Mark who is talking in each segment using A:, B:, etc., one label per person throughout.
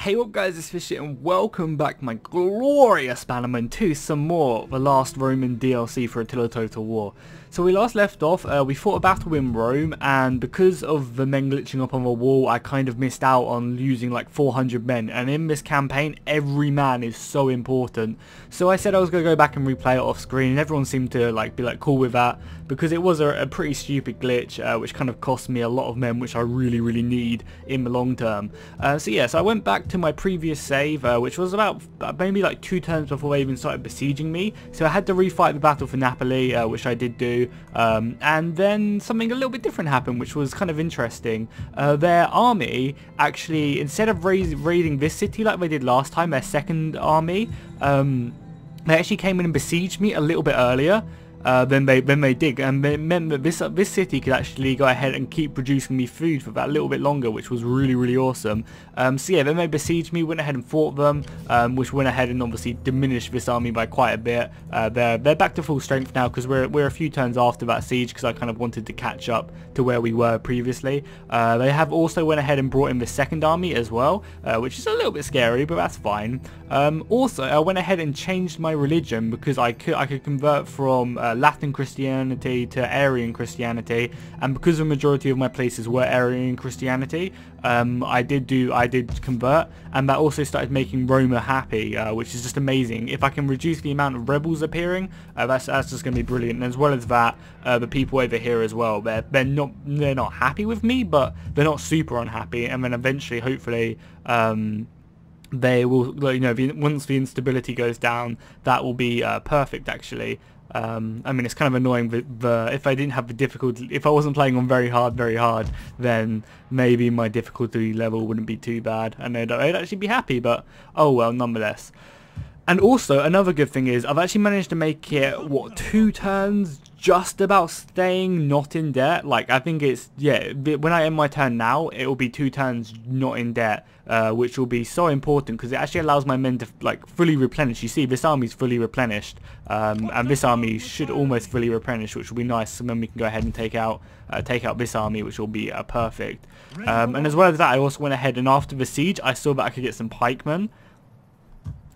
A: Hey up guys, it's Fishy and welcome back my glorious Balon to some more The Last Roman DLC for Attila Total War. So we last left off, we fought a battle in Rome, and because of the men glitching up on the wall, I kind of missed out on losing like 400 men, and in this campaign every man is so important. So I said I was going to go back and replay it off screen, and everyone seemed to be cool with that, because it was a pretty stupid glitch, which kind of cost me a lot of men, which I really need in the long term. So I went back to my previous save, which was about maybe like 2 turns before they even started besieging me. So I had to refight the battle for Napoli, which I did do, and then something a little bit different happened, which was kind of interesting. Their army actually, instead of raiding this city like they did last time, their second army, they actually came in and besieged me a little bit earlier than they did, and it meant that this city could actually go ahead and keep producing me food for that little bit longer, which was really awesome. So yeah, then they besieged me, went ahead and fought them, which went ahead and obviously diminished this army by quite a bit. They're back to full strength now, because we're a few turns after that siege, because I kind of wanted to catch up to where we were previously. They have also went ahead and brought in the second army as well, which is a little bit scary, but that's fine. Also, I went ahead and changed my religion, because I could convert from Latin Christianity to Arian Christianity, and because the majority of my places were Arian Christianity, I did convert, and that also started making Roma happy, which is just amazing. If I can reduce the amount of rebels appearing, that's just going to be brilliant. And as well as that, the people over here as well, they're not happy with me, but they're not super unhappy, and then eventually, hopefully, they will, you know, once the instability goes down, that will be perfect actually. I mean, it's kind of annoying that if I didn't have the difficulty, if I wasn't playing on very hard, then maybe my difficulty level wouldn't be too bad, and I'd actually be happy, but oh well, nonetheless. And also, another good thing is, I've actually managed to make it, what, 2 turns just about staying not in debt. Like, I think it's, yeah, when I end my turn now, it will be 2 turns not in debt, which will be so important, because it actually allows my men to, like, fully replenish. You see, this army's fully replenished, and this army should almost fully replenish, which will be nice, so then we can go ahead and take out this army, which will be perfect. And as well as that, I also went ahead, and after the siege, I saw that I could get some pikemen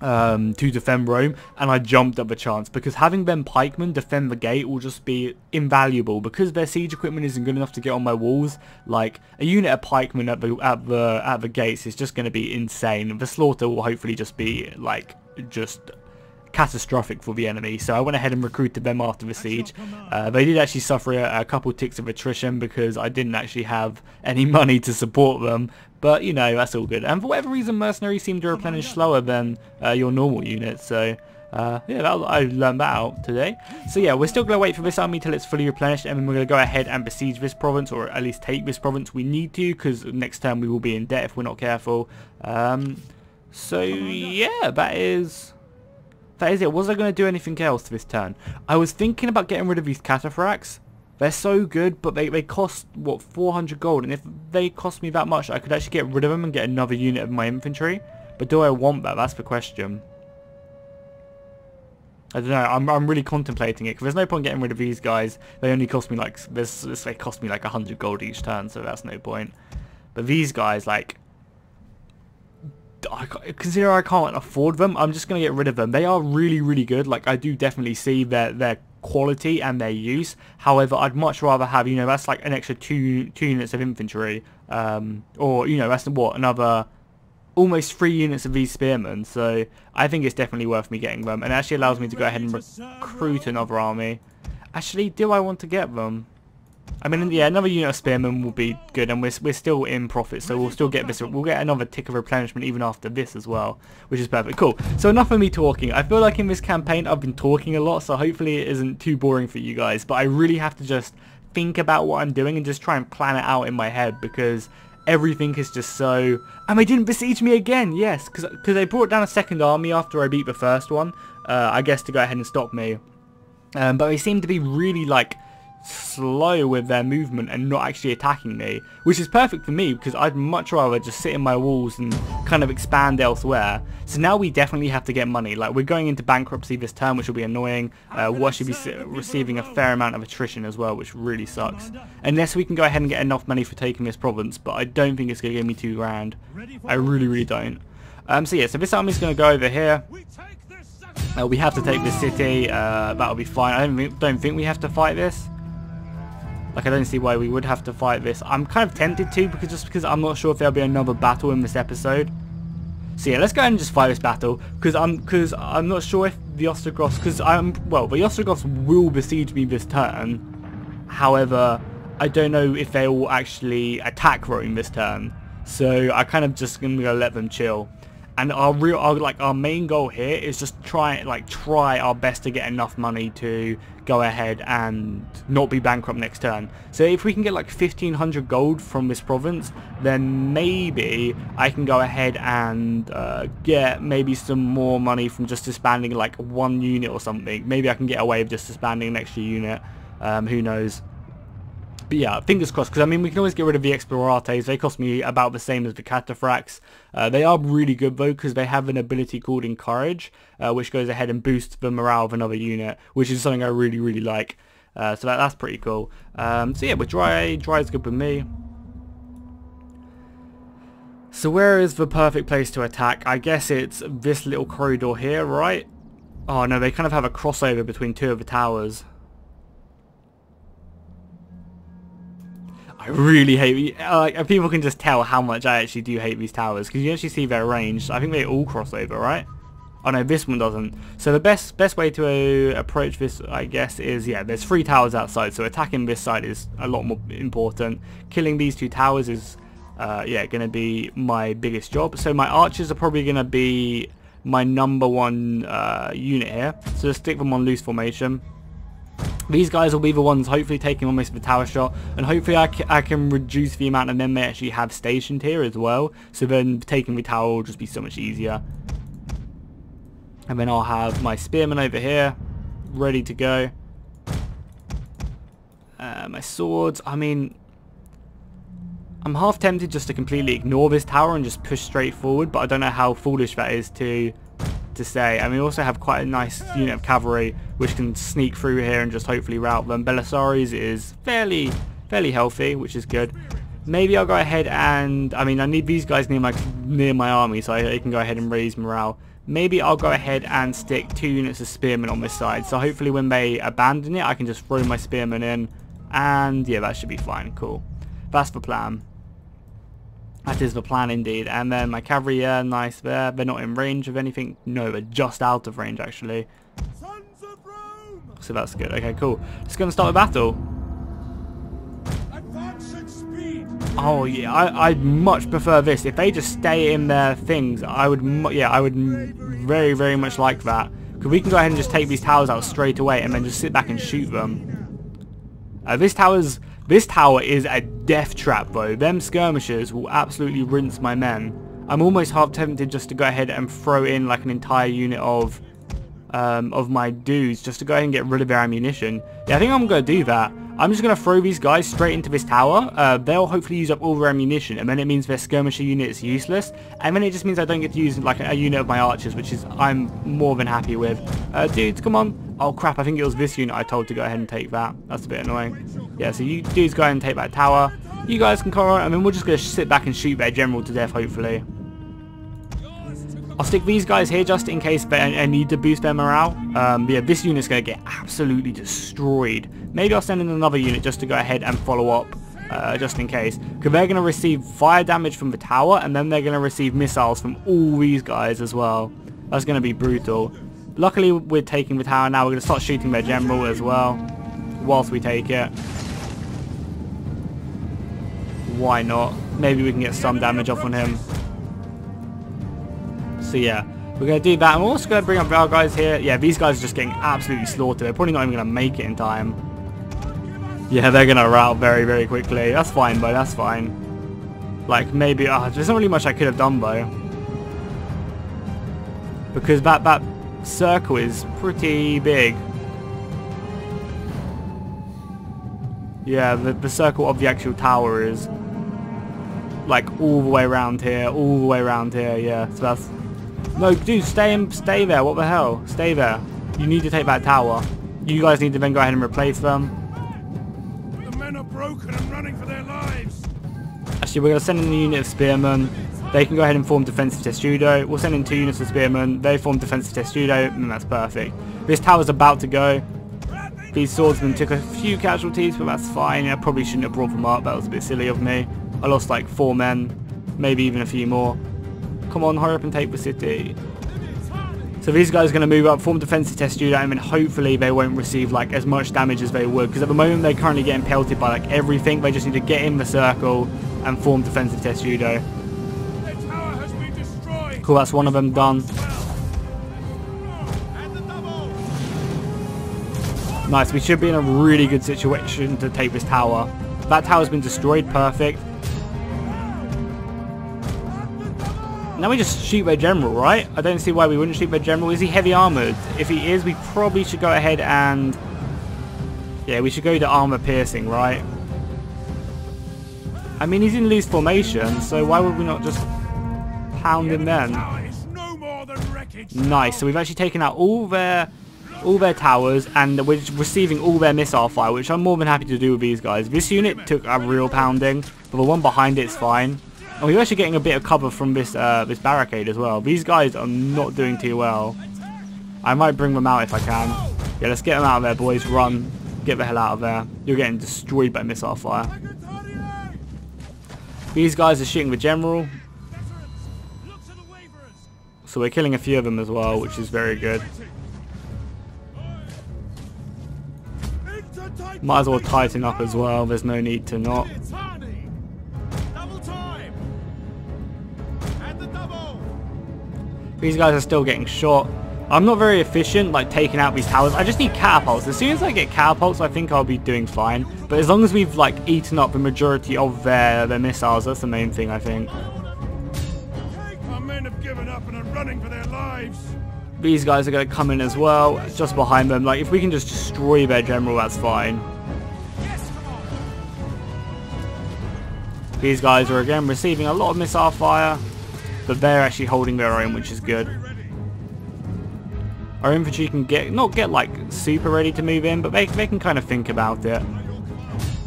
A: to defend Rome, and I jumped at the chance, because having them pikemen defend the gate will just be invaluable, because their siege equipment isn't good enough to get on my walls. Like, a unit of pikemen at the gates is just going to be insane. The slaughter will hopefully just be like catastrophic for the enemy. So I went ahead and recruited them after the siege. They did actually suffer a couple ticks of attrition, because I didn't actually have any money to support them, but you know, that's all good. And for whatever reason, mercenaries seem to replenish slower than your normal units, so yeah, I learned that out today. So yeah, we're still going to wait for this army till it's fully replenished, and then we're going to go ahead and besiege this province, or at least take this province. We need to, because next time we will be in debt if we're not careful. So yeah, that is it. Was I going to do anything else this turn? I was thinking about getting rid of these cataphracts. They're so good, but they cost, what, 400 gold, and if they cost me that much, I could actually get rid of them and get another unit of my infantry. But do I want that? That's the question. I don't know. I'm really contemplating it, because there's no point getting rid of these guys. They only cost me like, they cost me like 100 gold each turn, so that's no point. But these guys, like, consider I can't afford them, I'm just going to get rid of them. They are really good. Like, I do definitely see their quality and their use. However, I'd much rather have, you know, that's like an extra two units of infantry, or, you know, that's what, another almost 3 units of these spearmen. So I think it's definitely worth me getting them, and it actually allows me to go ahead and recruit another army. Actually, do I want to get them? I mean, yeah, another unit of spearmen will be good, and we're still in profit, so we'll still get this. We'll get another tick of replenishment even after this as well, which is perfect. Cool. So enough of me talking. I feel like in this campaign I've been talking a lot, so hopefully it isn't too boring for you guys. But I really have to just think about what I'm doing and just try and plan it out in my head, because everything is just so... And they didn't besiege me again. Yes, because they brought down a second army after I beat the first one, I guess to go ahead and stop me. But they seem to be really, like, slow with their movement and not actually attacking me, which is perfect for me because I'd much rather just sit in my walls and kind of expand elsewhere. So now we definitely have to get money. Like, we're going into bankruptcy this term, which will be annoying. We'll actually be receiving a fair amount of attrition as well, which really sucks. Unless we can go ahead and get enough money for taking this province, but I don't think it's going to give me 2 grand. I really don't. So yeah, so this army's going to go over here. We have to take this city. That'll be fine. I don't think we have to fight this. Like, I don't see why we would have to fight this. I'm kind of tempted to, because I'm not sure if there'll be another battle in this episode. So yeah, let's go ahead and just fight this battle, because I'm not sure if the Ostrogoths, the Ostrogoths will besiege me this turn. However, I don't know if they will actually attack Rome this turn. So I kind of just gonna let them chill. And our main goal here is just try our best to get enough money to go ahead and not be bankrupt next turn. So if we can get like 1500 gold from this province, then maybe I can go ahead and get maybe some more money from just disbanding like 1 unit or something. Maybe I can get away with just disbanding an extra unit. Who knows? But yeah, fingers crossed, because I mean, we can always get rid of the Explorates. They cost me about the same as the Cataphracts. They are really good though, because they have an ability called Encourage, which goes ahead and boosts the morale of another unit, which is something I really like. So that's pretty cool. So yeah, but dry is good with me. So where is the perfect place to attack? I guess it's this little corridor here, right? Oh no, they kind of have a crossover between 2 of the towers. I really hate people can just tell how much I actually do hate these towers, because you actually see their range. I think they all cross over, right? Oh no, this one doesn't. So the best way to approach this, I guess, is, yeah, there's 3 towers outside, so attacking this side is a lot more important. Killing these 2 towers is yeah, going to be my biggest job. So my archers are probably going to be my #1 unit here, so just stick them on loose formation. These guys will be the ones hopefully taking almost of the tower shot, and hopefully I can reduce the amount of men they actually have stationed here as well, so then taking the tower will just be so much easier. And then I'll have my spearmen over here ready to go. My swords, I mean, I'm half tempted just to completely ignore this tower and just push straight forward, but I don't know how foolish that is to say. I mean, we also have quite a nice unit of cavalry which can sneak through here and just hopefully rout them. Belisarius is fairly healthy, which is good. Maybe I'll go ahead and, I mean, I need these guys near my army so I can go ahead and raise morale. Maybe I'll go ahead and stick 2 units of spearmen on this side, so hopefully when they abandon it I can just throw my spearmen in, and yeah, that should be fine. Cool, that's the plan. That is the plan indeed. And then my cavalry, yeah, nice there. They're not in range of anything. No, they're just out of range actually. So that's good. Okay, cool. Just gonna start the battle. Oh yeah, I'd much prefer this. If they just stay in their things, I would very much like that. Because we can go ahead and just take these towers out straight away and then just sit back and shoot them. This tower is a death trap though. Them skirmishers will absolutely rinse my men. I'm almost half tempted just to go ahead and throw in like an entire unit of my dudes just to go ahead and get rid of their ammunition. Yeah, I think I'm going to do that. I'm just going to throw these guys straight into this tower. They'll hopefully use up all their ammunition, and then it means their skirmisher unit is useless, and then it just means I don't get to use like a unit of my archers, which is I'm more than happy with. Dudes, come on. Oh crap, I think it was this unit I told to go ahead and take that. That's a bit annoying. Yeah, so you dudes go ahead and take that tower. You guys can come on, and then we're just going to sit back and shoot their general to death, hopefully. I'll stick these guys here just in case I need to boost their morale. Yeah, this unit's going to get absolutely destroyed. Maybe I'll send in another unit just to go ahead and follow up, just in case. Because they're going to receive fire damage from the tower, and then they're going to receive missiles from all these guys as well. That's going to be brutal. Luckily, we're taking the tower now. We're going to start shooting their general as well, whilst we take it. Why not? Maybe we can get some damage off on him. So yeah, we're going to do that. And we're also going to bring up our guys here. Yeah, these guys are just getting absolutely slaughtered. They're probably not even going to make it in time. Yeah, they're going to rout very quickly. That's fine, though. That's fine. Like, maybe... there's not really much I could have done, though. Because that circle is pretty big. Yeah, the circle of the actual tower is like all the way around here, all the way around here. Yeah, so that's... No, dude, stay there. What the hell? Stay there. You need to take that tower. You guys need to then go ahead and replace them.
B: The men are broken and running for their lives.
A: Actually, we're going to send in a unit of spearmen. They can go ahead and form defensive testudo. We'll send in 2 units of spearmen. They form defensive testudo, and that's perfect. This tower's about to go. These swordsmen took a few casualties, but that's fine. I probably shouldn't have brought them up. That was a bit silly of me. I lost like 4 men, maybe even a few more. Come on, hurry up and take the city. So these guys are going to move up, form defensive testudo, and then hopefully they won't receive like as much damage as they would. Because at the moment they're currently getting pelted by like everything. They just need to get in the circle and form defensive testudo. Cool, that's one of them done. Nice, we should be in a really good situation to take this tower. That tower's been destroyed, perfect. Now we just shoot their general, right? I don't see why we wouldn't shoot their general. Is he heavy armored? If he is, we probably should go ahead and... Yeah, we should go to armor piercing, right? I mean, he's in loose formation, so why would we not just pound him then? Nice, so we've actually taken out all their towers, and we're receiving all their missile fire, which I'm more than happy to do with these guys. This unit took a real pounding, but the one behind it's fine. And we're actually getting a bit of cover from this this barricade as well. These guys are not doing too well. I might bring them out if I can. Yeah, let's get them out of there, boys. Run. Get the hell out of there. You're getting destroyed by missile fire. These guys are shooting the general. So we're killing a few of them as well, which is very good. Might as well tighten up as well. There's no need to not. These guys are still getting shot. I'm not very efficient, like taking out these towers. I just need catapults. As soon as I get catapults, I think I'll be doing fine. But as long as we've like eaten up the majority of their missiles, that's the main thing, I think.
B: Our men have given up and are running for their lives.
A: These guys are going to come in as well, just behind them. Like, if we can just destroy their general, that's fine. These guys are again receiving a lot of missile fire, but they're actually holding their own, which is good. Our infantry can not get like super ready to move in, but they can kind of think about it.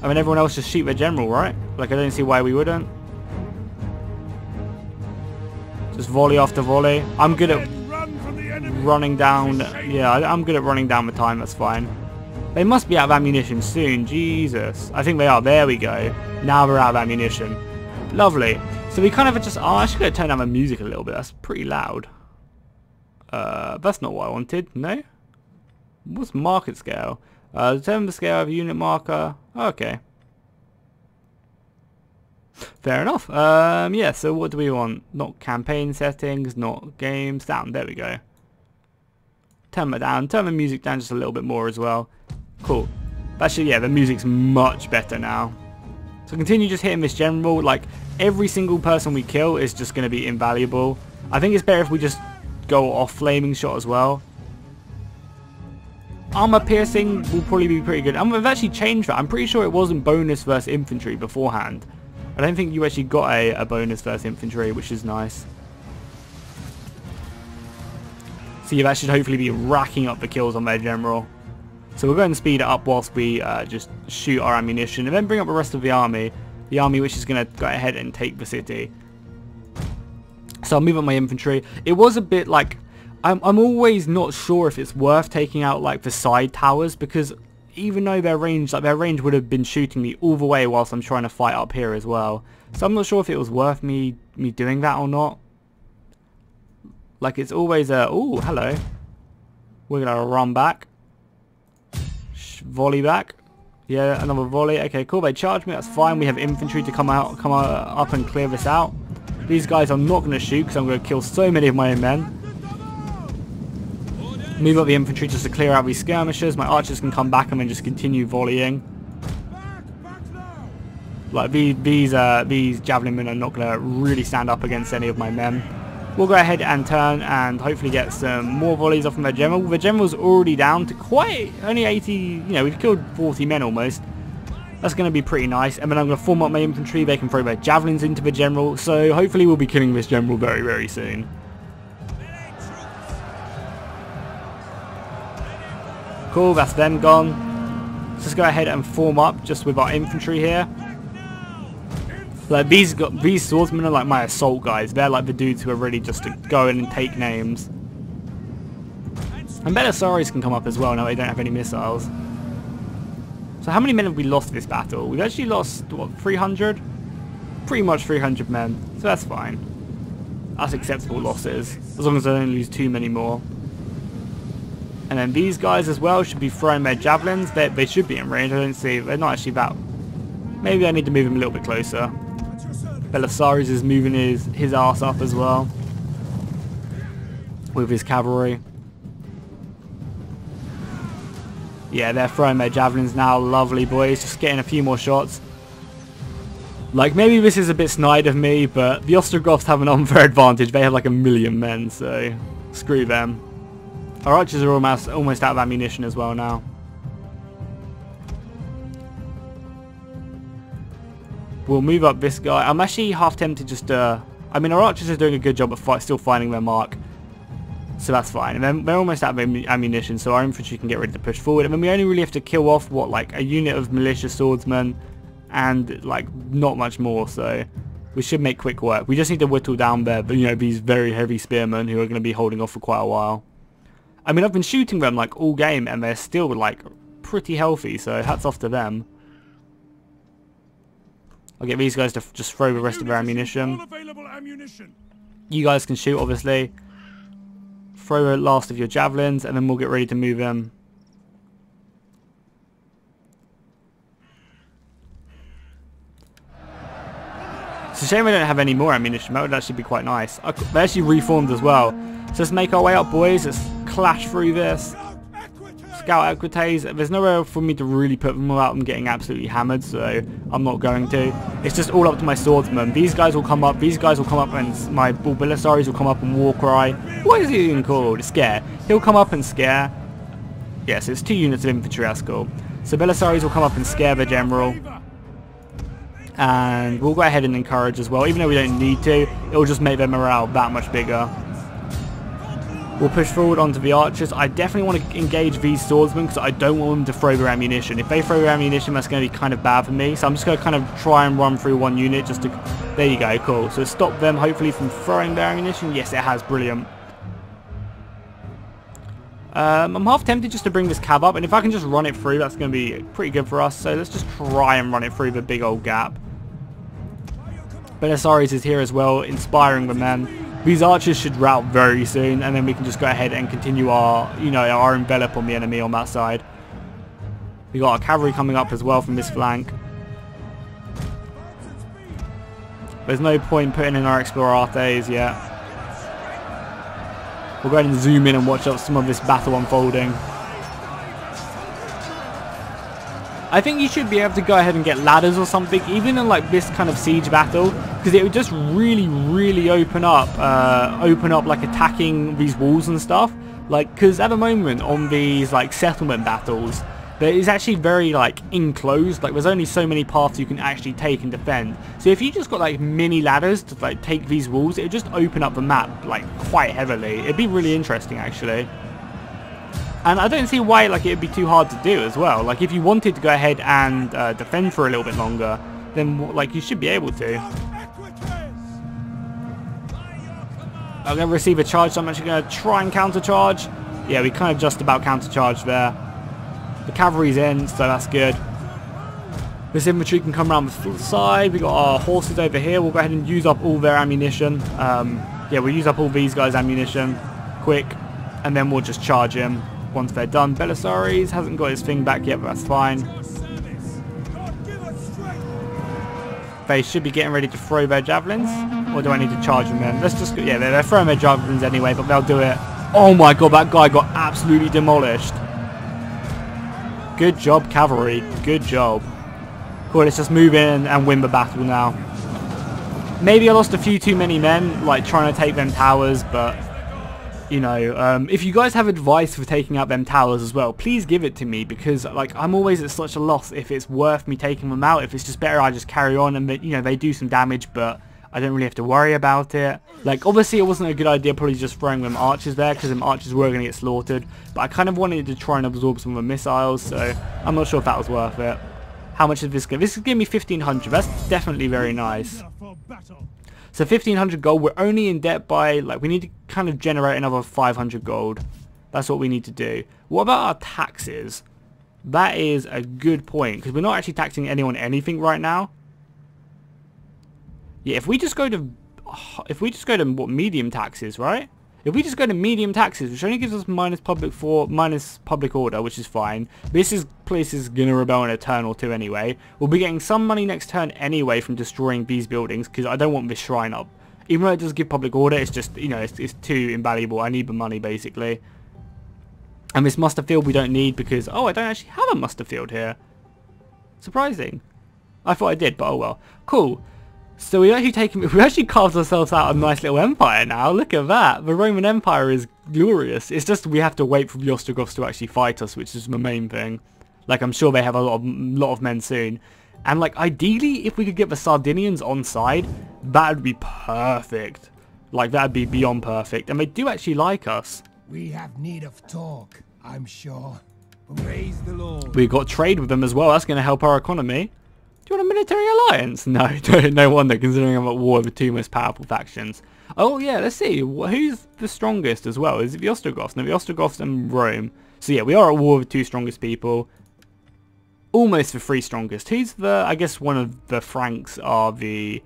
A: I mean, everyone else just shoot their general, right? Like, I don't see why we wouldn't. Just volley after volley. I'm good at running down. Yeah, I'm good at running down the time. That's fine. They must be out of ammunition soon. Jesus. I think they are. There we go. Now we're out of ammunition. Lovely. So we kind of just... Oh, I should go turn down the music a little bit. That's pretty loud. That's not what I wanted. No? What's market scale? Determine the scale of a unit marker. Okay. Fair enough. Yeah, so what do we want? Not campaign settings, not games. Down. There we go. Turn it down. Turn the music down just a little bit more as well. Cool. Actually, yeah, the music's much better now. So continue just hitting this general. Like, every single person we kill is just going to be invaluable. I think it's better if we just go off flaming shot as well. Armor piercing will probably be pretty good. And we've actually changed that. I'm pretty sure it wasn't bonus versus infantry beforehand. I don't think you actually got a bonus versus infantry, which is nice. So that should hopefully be racking up the kills on their general. So we'll go and speed it up whilst we just shoot our ammunition, and then bring up the rest of the army. The army which is going to go ahead and take the city. So I'll move on my infantry. It was a bit like... I'm always not sure if it's worth taking out like the side towers, because even though their range would have been shooting me all the way whilst I'm trying to fight up here as well. So I'm not sure if it was worth me doing that or not. Like, it's always a... Oh, hello. We're going to run back. Volley back. Yeah, another volley. Okay, cool. They charge me. That's fine. We have infantry to come up and clear this out. These guys I'm not going to shoot because I'm going to kill so many of my own men. Move up the infantry just to clear out these skirmishers. My archers can come back and then just continue volleying. Like, these javelin men are not going to really stand up against any of my men. We'll go ahead and turn and hopefully get some more volleys off from their general. The general's already down to quite only 80, you know, we've killed 40 men almost. That's going to be pretty nice. And then I'm going to form up my infantry. They can throw their javelins into the general. So hopefully we'll be killing this general very, very soon. Cool, that's them gone. Let's just go ahead and form up just with our infantry here. Like these swordsmen are like my assault guys. They're like the dudes who are ready just to go in and take names. And Belisarius can come up as well now they don't have any missiles. So how many men have we lost this battle? We've actually lost, what, 300? Pretty much 300 men. So that's fine. That's acceptable losses. As long as I don't lose too many more. And then these guys as well should be throwing their javelins. They should be in range. I don't see. They're not actually that. Maybe I need to move them a little bit closer. Belisarius is moving his ass up as well. With his cavalry. Yeah, they're throwing their javelins now. Lovely, boys. Just getting a few more shots. Like, maybe this is a bit snide of me, but the Ostrogoths have an unfair advantage. They have like 1 million men, so screw them. Our archers are almost out of ammunition as well now. We'll move up this guy. I'm actually half tempted just to... I mean, our archers are doing a good job of still finding their mark. So that's fine. And then they're almost out of ammunition, so our infantry can get ready to push forward. And then we only really have to kill off, what, like a unit of militia swordsmen and, like, not much more. So we should make quick work. We just need to whittle down these very heavy spearmen who are going to be holding off for quite a while. I mean, I've been shooting them, like, all game, and they're still, like, pretty healthy, so hats off to them. I'll get these guys to just throw the rest of their ammunition. You guys can shoot, obviously. Throw the last of your javelins, and then we'll get ready to move in. It's a shame we don't have any more ammunition. That would actually be quite nice. They actually reformed as well. So let's make our way up, boys. Let's clash through this. Scout equites. There's nowhere for me to really put them without them getting absolutely hammered, so I'm not going to. It's just all up to my swordsmen. These guys will come up, and my Belisarius will come up and war cry. What is he even called? Scare. He'll come up and scare. Yes, it's 2 units of infantry, that's cool. So Belisarius will come up and scare the general. And we'll go ahead and encourage as well. Even though we don't need to, it will just make their morale that much bigger. We'll push forward onto the archers. I definitely want to engage these swordsmen because I don't want them to throw their ammunition. If they throw their ammunition, that's going to be kind of bad for me. So I'm just going to kind of try and run through one unit just to... There you go, cool. So stop them, hopefully, from throwing their ammunition. Yes, it has. Brilliant. I'm half tempted just to bring this cab up. And if I can just run it through, that's going to be pretty good for us. So let's just try and run it through the big old gap. Belisarius is here as well, inspiring the men. These archers should rout very soon, and then we can just go ahead and continue our, our envelop on the enemy on that side. We got our cavalry coming up as well from this flank. There's no point putting in our explorates yet. We'll go ahead and zoom in and watch out some of this battle unfolding. I think you should be able to go ahead and get ladders or something, even in like this kind of siege battle, because it would just really open up like attacking these walls and stuff. Like, because at the moment on these like settlement battles, there is actually very like enclosed. Like, there's only so many paths you can actually take and defend. So if you just got like mini ladders to like take these walls, it would just open up the map like quite heavily. It'd be really interesting actually. And I don't see why like it'd be too hard to do as well. Like, if you wanted to go ahead and defend for a little bit longer, then like you should be able to. I'm going to receive a charge, so I'm actually going to try and counter-charge. Yeah, we kind of just about counter-charged there. The cavalry's in, so that's good. This infantry can come around the side. We got our horses over here. We'll go ahead and use up all their ammunition. Yeah, we'll use up all these guys' ammunition quick, and then we'll just charge him once they're done. Belisarius hasn't got his thing back yet, but that's fine. They should be getting ready to throw their javelins. Or do I need to charge them then? Let's just... Yeah, they're throwing their javelins anyway, but they'll do it. Oh my god, that guy got absolutely demolished. Good job, cavalry. Good job. Cool, let's just move in and win the battle now. Maybe I lost a few too many men, like trying to take them towers, but You know, if you guys have advice for taking out them towers as well, please give it to me, because like I'm always at such a loss if it's worth me taking them out. If it's just better I just carry on and you know they do some damage, but I don't really have to worry about it. Like obviously it wasn't a good idea probably just throwing them archers there, because them archers were going to get slaughtered, but I kind of wanted to try and absorb some of the missiles, so I'm not sure if that was worth it. How much is this give? This is giving me 1500. That's definitely very nice. So 1500 gold, we're only in debt by, like, we need to kind of generate another 500 gold. That's what we need to do. What about our taxes? That is a good point, because we're not actually taxing anyone anything right now. Yeah, if we just go to what, medium taxes, right? If we just go to medium taxes, which only gives us minus public order, which is fine. This place is gonna rebel in a turn or two anyway. We'll be getting some money next turn anyway from destroying these buildings, because I don't want this shrine up. Even though it does give public order, it's just, you know, it's too invaluable. I need the money basically. And this muster field we don't need because, oh, I don't actually have a muster field here. Surprising. I thought I did, but oh well. Cool. So we actually carved ourselves out a nice little empire now. Look at that. The Roman Empire is glorious. It's just we have to wait for the Ostrogoths to actually fight us, which is the main thing. Like I'm sure they have a lot of men soon. And like ideally, if we could get the Sardinians on side, that would be perfect. Like that would be beyond perfect. And they do actually like us.
C: We have need of talk, I'm sure. Praise the Lord.
A: We've got trade with them as well. That's going to help our economy. Do you want a military alliance? No, no wonder, considering I'm at war with the two most powerful factions. Oh yeah, let's see. Who's the strongest as well? Is it the Ostrogoths? No, the Ostrogoths and Rome. So yeah, we are at war with the two strongest people. Almost the three strongest. Who's the... I guess one of the Franks are the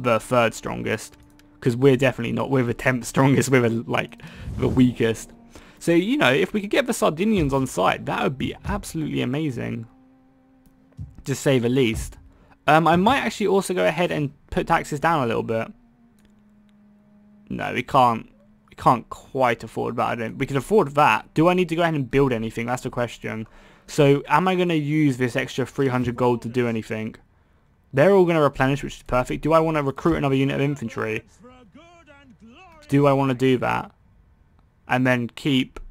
A: third strongest. Because we're definitely not. We're the 10th strongest. We're like the weakest. So, you know, if we could get the Sardinians on side, that would be absolutely amazing. To say the least. I might actually also go ahead and put taxes down a little bit. No, we can't. We can't quite afford that. We can afford that. Do I need to go ahead and build anything? That's the question. So, am I going to use this extra 300 gold to do anything? They're all going to replenish, which is perfect. Do I want to recruit another unit of infantry? Do I want to do that? And then keep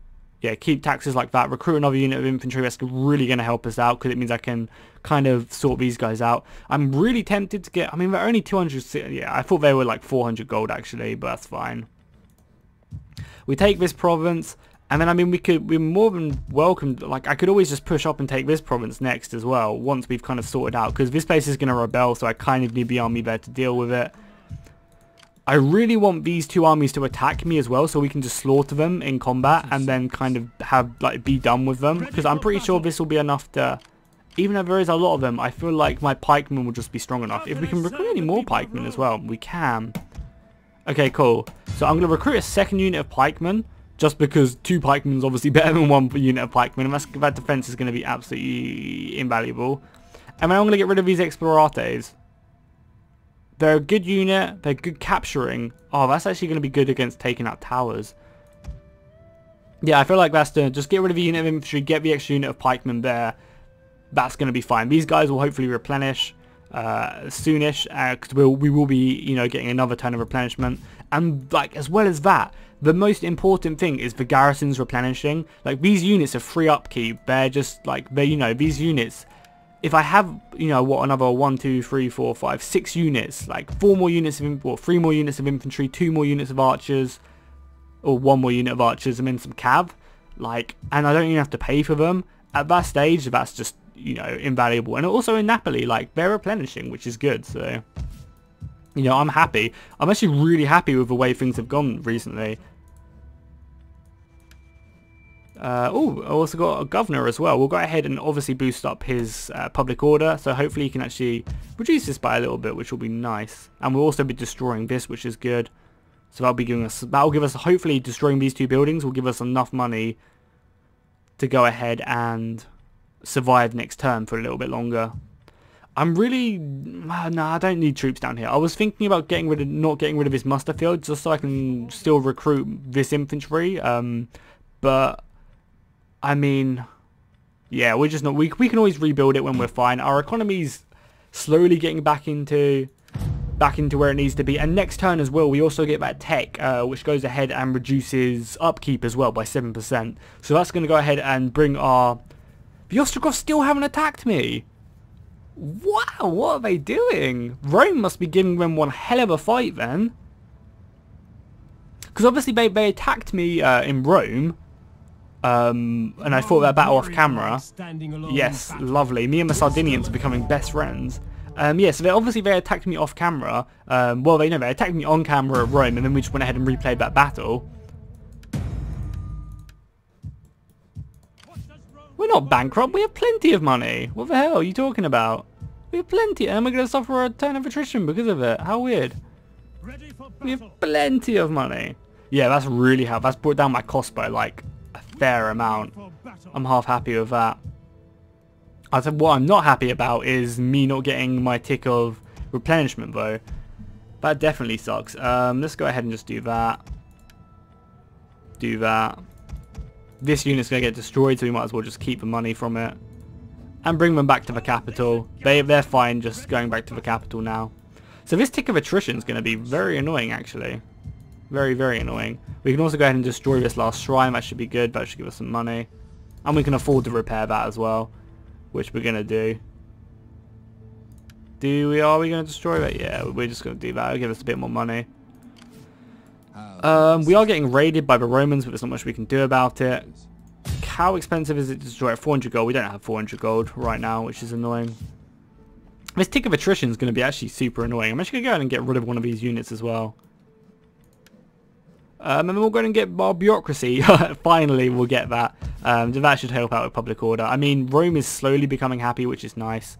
A: taxes like that. Recruit another unit of infantry. That's really going to help us out, because it means I can kind of sort these guys out. I'm really tempted to get... I mean, they're only 200... Yeah, I thought they were like 400 gold, actually, but that's fine. We take this province, and then, I mean, we're more than welcome. Like, I could always just push up and take this province next as well, once we've kind of sorted out, because this place is going to rebel, so I kind of need the army there to deal with it. I really want these two armies to attack me as well, so we can just slaughter them in combat and then kind of be done with them, because I'm pretty sure this will be enough to, even though there is a lot of them, I feel like my pikemen will just be strong enough. If we can recruit any more pikemen as well, we can. Okay, cool. So I'm going to recruit a second unit of pikemen, just because two pikemen is obviously better than one unit of pikemen, and that defense is going to be absolutely invaluable. And then I'm going to get rid of these explorates. They're a good unit. They're good capturing. Oh, that's actually going to be good against taking out towers. Yeah, I feel like that's to just get rid of the unit of infantry, get the extra unit of pikemen there. That's going to be fine. These guys will hopefully replenish soonish, because we will be, you know, getting another turn of replenishment. And like, as well as that, the most important thing is the garrisons replenishing. Like, these units are free upkeep. They're just like, you know, these units. If I have, you know, what, another 1, 2, 3, 4, 5, 6 units, like 4 more units of 3 more units of infantry, 2 more units of archers, or 1 more unit of archers, and then some cav, like, and I don't even have to pay for them. At that stage, that's just, you know, invaluable. And also in Napoli, like, they're replenishing, which is good. So, you know, I'm happy. I'm actually really happy with the way things have gone recently. Oh, I also got a governor as well. We'll go ahead and obviously boost up his public order, so hopefully he can actually reduce this by a little bit, which will be nice. And we'll also be destroying this, which is good. So that'll give us, hopefully destroying these 2 buildings will give us enough money to go ahead and survive next turn for a little bit longer. I'm really... No, I don't need troops down here. I was thinking about not getting rid of this muster field, just so I can still recruit this infantry. But... I mean, yeah, we're just not... We can always rebuild it when we're fine. Our economy's slowly getting back into back into where it needs to be. And next turn as well, we also get that tech, which goes ahead and reduces upkeep as well by 7%. So that's going to go ahead and bring our... The Ostrogoths still haven't attacked me. Wow, what are they doing? Rome must be giving them one hell of a fight then. Because obviously they attacked me in Rome. And I fought that battle off camera. Yes, lovely. Me and the Sardinians are becoming best friends. Yeah, so they attacked me off camera. Well, they attacked me on camera at Rome, and then we just went ahead and replayed that battle. We're not bankrupt. We have plenty of money. What the hell are you talking about? We have plenty, and we're going to suffer a turn of attrition because of it. How weird. We have plenty of money. Yeah, that's really how. That's brought down my cost by like a fair amount. I'm half happy with that. I said what I'm not happy about is me not getting my tick of replenishment though. That definitely sucks. Let's go ahead and just do that. Do that. This unit's going to get destroyed, so we might as well just keep the money from it. And bring them back to the capital. They're fine just going back to the capital now. So this tick of attrition is going to be very annoying actually. Very, very annoying. We can also go ahead and destroy this last shrine. That should be good. That should give us some money. And we can afford to repair that as well, which we're going to do. Are we going to destroy that? Yeah, we're just going to do that. It'll give us a bit more money. We are getting raided by the Romans, but there's not much we can do about it. How expensive is it to destroy it? 400 gold. We don't have 400 gold right now, which is annoying. This tick of attrition is going to be actually super annoying. I'm actually going to go ahead and get rid of one of these units as well. And then we'll go and get our bureaucracy. Finally, we'll get that. That should help out with public order. I mean, Rome is slowly becoming happy, which is nice.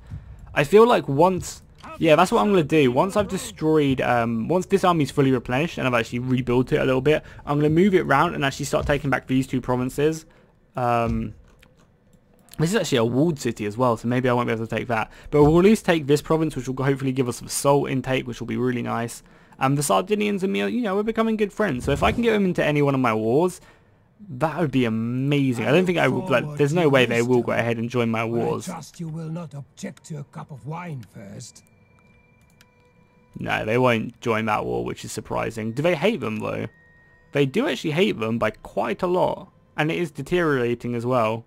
A: I feel like once... Yeah, that's what I'm going to do. Once I've destroyed... once this army's fully replenished and I've actually rebuilt it a little bit, I'm going to move it around and actually start taking back these two provinces. This is actually a walled city as well, so maybe I won't be able to take that. But we'll at least take this province, which will hopefully give us some salt intake, which will be really nice. And the Sardinians and me, you know, we're becoming good friends. So if I can get them into any one of my wars, that would be amazing. I don't think I would, like, there's no way they will go ahead and join my wars.
C: I trust you will not object to a cup of wine first.
A: No, they won't join that war, which is surprising. Do they hate them, though? They do actually hate them by quite a lot. And it is deteriorating as well.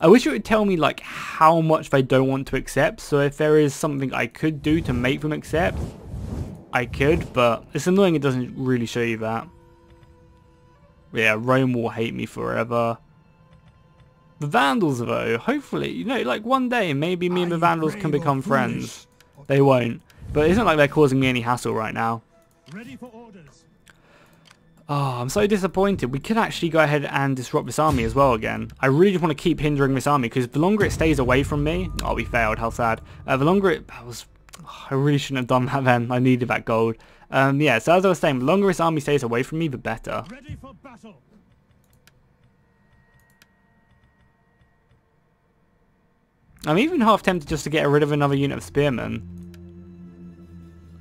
A: I wish it would tell me like how much they don't want to accept, so if there is something I could do to make them accept, I could, but it's annoying it doesn't really show you that. Yeah, Rome will hate me forever. The Vandals though, hopefully, you know, like one day maybe me and the Vandals can become friends. They won't, but it's not like they're causing me any hassle right now.
B: Ready for orders.
A: Oh, I'm so disappointed. We could actually go ahead and disrupt this army as well again. I really just want to keep hindering this army because the longer it stays away from me... Oh, we failed. How sad. The longer it... I really shouldn't have done that then. I needed that gold. Yeah, so as I was saying, the longer this army stays away from me, the better.
B: Ready for battle.
A: I'm even half tempted just to get rid of another unit of spearmen.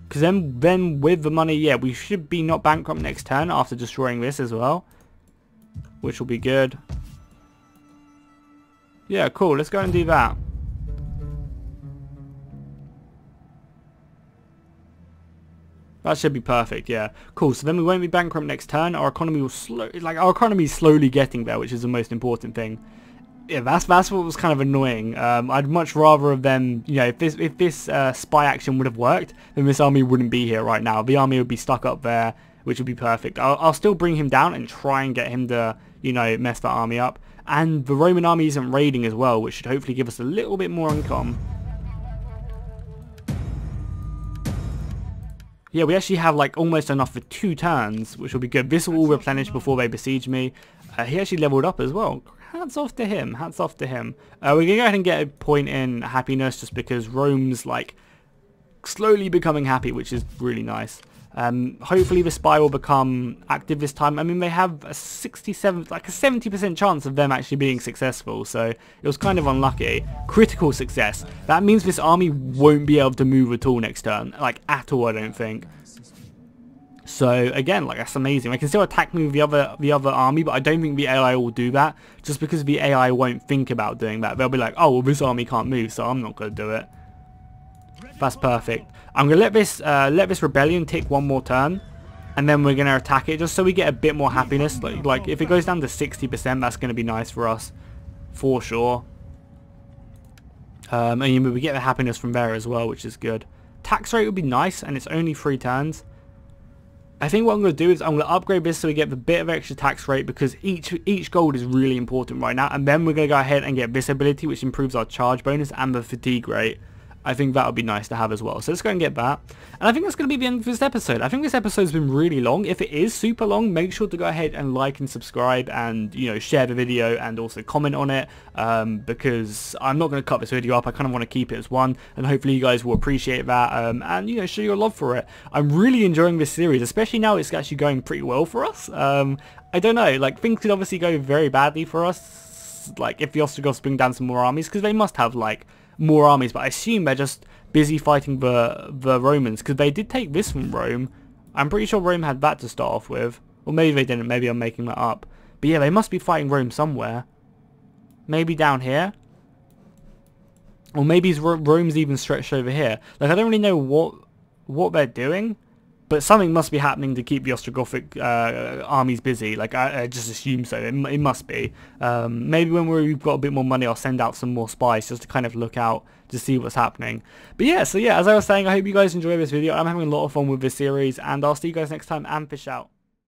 A: Because then with the money, yeah, we should be not bankrupt next turn after destroying this as well. Which will be good. Yeah, cool. Let's go and do that. That should be perfect, yeah. Cool, so then we won't be bankrupt next turn. Our economy will our economy is slowly getting there, which is the most important thing. Yeah, that's what was kind of annoying. I'd much rather of them, you know, if this spy action would have worked, then this army wouldn't be here right now. The army would be stuck up there, which would be perfect. I'll still bring him down and try and get him to, you know, mess that army up. And the Roman army isn't raiding as well, which should hopefully give us a little bit more income. Yeah, we actually have like almost enough for 2 turns, which will be good. This will all replenish before they besiege me. He actually leveled up as well. Hats off to him. Hats off to him. We're going to go ahead and get a point in happiness just because Rome's like slowly becoming happy, which is really nice. Hopefully the spy will become active this time. I mean, they have a 70% chance of them actually being successful, so it was kind of unlucky. Critical success. That means this army won't be able to move at all next turn, like at all, I don't think. So again, like, that's amazing. I can still attack me with the other army, but I don't think the AI will do that, just because the AI won't think about doing that. They'll be like, oh, well, this army can't move, so I'm not going to do it. That's perfect. I'm going to let this rebellion take one more turn, and then we're going to attack it, just so we get a bit more happiness. Like if it goes down to 60%, that's going to be nice for us, for sure. And we get the happiness from there as well, which is good. Tax rate would be nice, and it's only 3 turns. I think what I'm going to do is I'm going to upgrade this so we get the bit of extra tax rate, because each gold is really important right now. And then we're going to go ahead and get this ability, which improves our charge bonus and the fatigue rate. I think that would be nice to have as well. So let's go and get that. And I think that's going to be the end of this episode. I think this episode's been really long. If it is super long, make sure to go ahead and like and subscribe, and, you know, share the video and also comment on it, because I'm not going to cut this video up. I kind of want to keep it as one, and hopefully you guys will appreciate that, and, you know, show your love for it. I'm really enjoying this series, especially now it's actually going pretty well for us. I don't know, like, things could obviously go very badly for us, like if the Ostrogoths bring down some more armies, because they must have, like, more armies, but I assume they're just busy fighting the Romans, because they did take this from Rome. I'm pretty sure Rome had that to start off with, or maybe they didn't, maybe I'm making that up, but yeah, they must be fighting Rome somewhere, maybe down here, or maybe Rome's even stretched over here. Like, I don't really know what they're doing, but something must be happening to keep the Ostrogothic armies busy. Like, I just assume so. It must be. Maybe when we've got a bit more money, I'll send out some more spies just to kind of look out to see what's happening. But yeah, so yeah, as I was saying, I hope you guys enjoy this video. I'm having a lot of fun with this series, and I'll see you guys next time, and fish out.